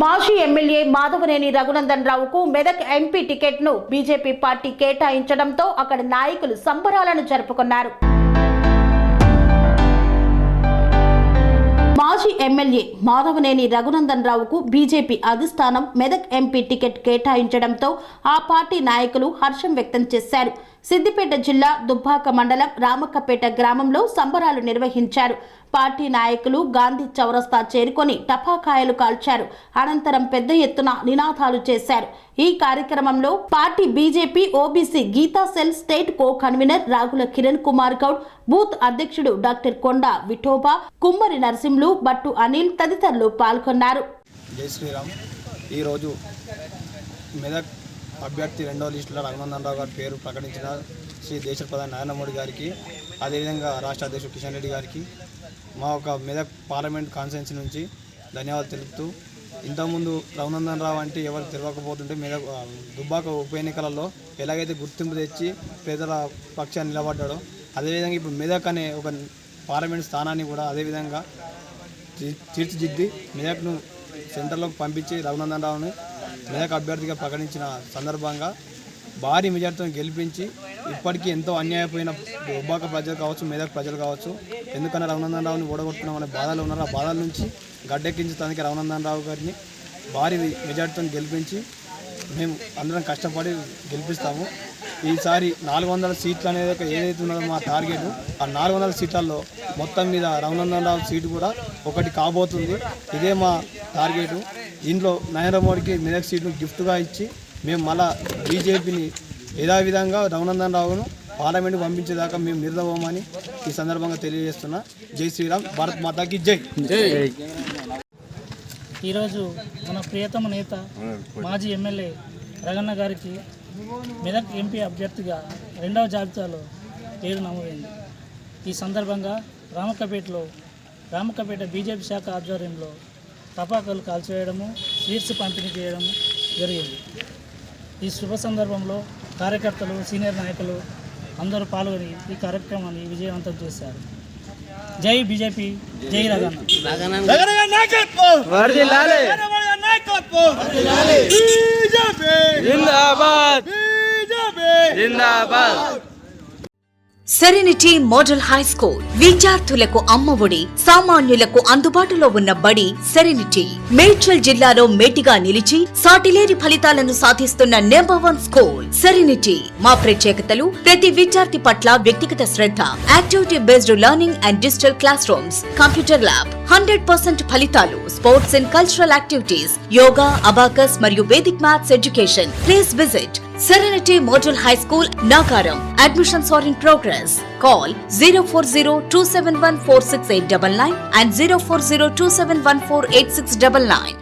మాజీ ఎమ్మెల్యే మాధవనేని రఘునందన్ రావుకు మెదక్ ఎంపీ టికెట్ను బీజేపీ పార్టీ కేటాయించడంతో అక్కడ నాయకులు సంబరాలను జరుపుకున్నారు. మాజీ ఎమ్మెల్యే మాధవనేని రఘునందన్ రావుకు బీజేపీ అధిష్టానం మెదక్ ఎంపీ టికెట్ కేటాయించడంతో ఆ పార్టీ నాయకులు హర్షం వ్యక్తం చేశారు. సిద్దిపేట జిల్లా దుబ్బాక మండలం రామక్కపేట గ్రామంలో సంబరాలు నిర్వహించారు. పార్టీ నాయకులు గాంధీ చౌరస్తా చేరుకొని టపాకాయలు కాల్చారు. అనంతరం పెద్ద ఎత్తున నినాదాలు చేశారు. ఈ కార్యక్రమంలో party BJP OBC Geetha cell state co convener Ragula Kiran Kumar Goud, booth అధ్యక్షుడు డాక్టర్ కొండ విఠోబా, కుమ్మరి నరసింహులు, బట్టు అనిల్ తదితరులు పాల్గొన్నారు. జై శ్రీరామ్. ఈరోజు మెదక్ అభ్యర్థి రెండవ లిస్టులో రఘునందన్ రావు గారి పేరు ప్రకటించిన శ్రీ దేశ ప్రధాని నరేంద్ర మోడీ గారికి, అదేవిధంగా రాష్ట్ర అధ్యక్షుడు కిషన్ రెడ్డి గారికి మా ఒక మెదక్ పార్లమెంట్ కాన్స్టిట్యున్సీ నుంచి ధన్యవాదాలు తెలుపుతూ, ఇంతకుముందు రఘునందన్ రావు అంటే ఎవరు తెలియకపోతుంటే మెదక్ దుబ్బాక ఉప ఎన్నికలలో ఎలాగైతే గుర్తింపు తెచ్చి పేదల పక్షాన్ని నిలబడ్డాడో, అదేవిధంగా ఇప్పుడు మెదక్ అనే ఒక పార్లమెంట్ స్థానాన్ని కూడా అదేవిధంగా తీర్చిదిద్ది మెదక్ను సెంటర్లోకి పంపించి రఘునందన్ రావుని మెదక్ అభ్యర్థిగా ప్రకటించిన సందర్భంగా భారీ మెజార్టీతో గెలిపించి ఇప్పటికీ ఎంతో అన్యాయపోయిన దుబ్బాక ప్రజలు కావచ్చు, మెదక్ ప్రజలు కావచ్చు, ఎందుకన్నా రఘునందన్ రావుని ఓడగొట్టుకున్నాం అనే బాధలు ఉన్నారు. ఆ బాధల నుంచి గడ్డెక్కించడానికి రఘునందన్ రావు గారిని భారీ మెజార్టీతో గెలిపించి మేము అందరం కష్టపడి గెలిపిస్తాము. ఈసారి 400 సీట్లు అనేది ఏదైతే ఉన్నదో మా టార్గెట్, ఆ 400 సీట్లలో మొత్తం మీద రఘునందన్ రావు సీటు కూడా ఒకటి కాబోతుంది. ఇదే మా టార్గెట్. దీంట్లో నరేంద్ర మోడీకి మెదక్ సీట్ను గిఫ్ట్గా ఇచ్చి మేము మళ్ళా బీజేపీని యథావిధంగా రఘునందన్ రావును పార్లమెంట్కి పంపించేదాకా మేము నిర్లభమని ఈ సందర్భంగా తెలియజేస్తున్నా. జై శ్రీరామ్, భారత్ మాతాకి జై. ఈరోజు మన ప్రియతమ నేత మాజీ ఎమ్మెల్యే రఘన్న గారికి మెదక్ ఎంపీ అభ్యర్థిగా రెండవ జాబితాలో పేరు నమోదైంది. ఈ సందర్భంగా రామక్కపేట బీజేపీ శాఖ ఆధ్వర్యంలో టపాకాయలు కాల్చివేయడము, స్వీట్స్ పంపిణీ చేయడం జరిగింది. ఈ శుభ సందర్భంలో కార్యకర్తలు, సీనియర్ నాయకులు అందరూ పాల్గొని ఈ కార్యక్రమాన్ని విజయవంతం చేశారు. జై బీజేపీ, జై Raghanna. Serenity model high school విద్యార్థులకు అమ్మఒడి, సామాన్యులకు అందుబాటులో ఉన్న బడి సెరెనిటీ. మేడ్చల్ జిల్లాలో మేటిగా నిలిచి సాటిలేని ఫలితాలను సాధిస్తున్న #1 స్కూల్ సెరెనిటీ. మా ప్రత్యేకతలు: ప్రతి విద్యార్థి పట్ల వ్యక్తిగత శ్రద్ధ, activity based learning and digital classrooms, computer lab, 100% ఫలితాలు, sports and cultural activities, yoga, abacus మరియు Vedic maths education. Please visit Serenity Model High School, Nagaram. Admissions are in progress. Call 040-271-46899 and 040-271-48699.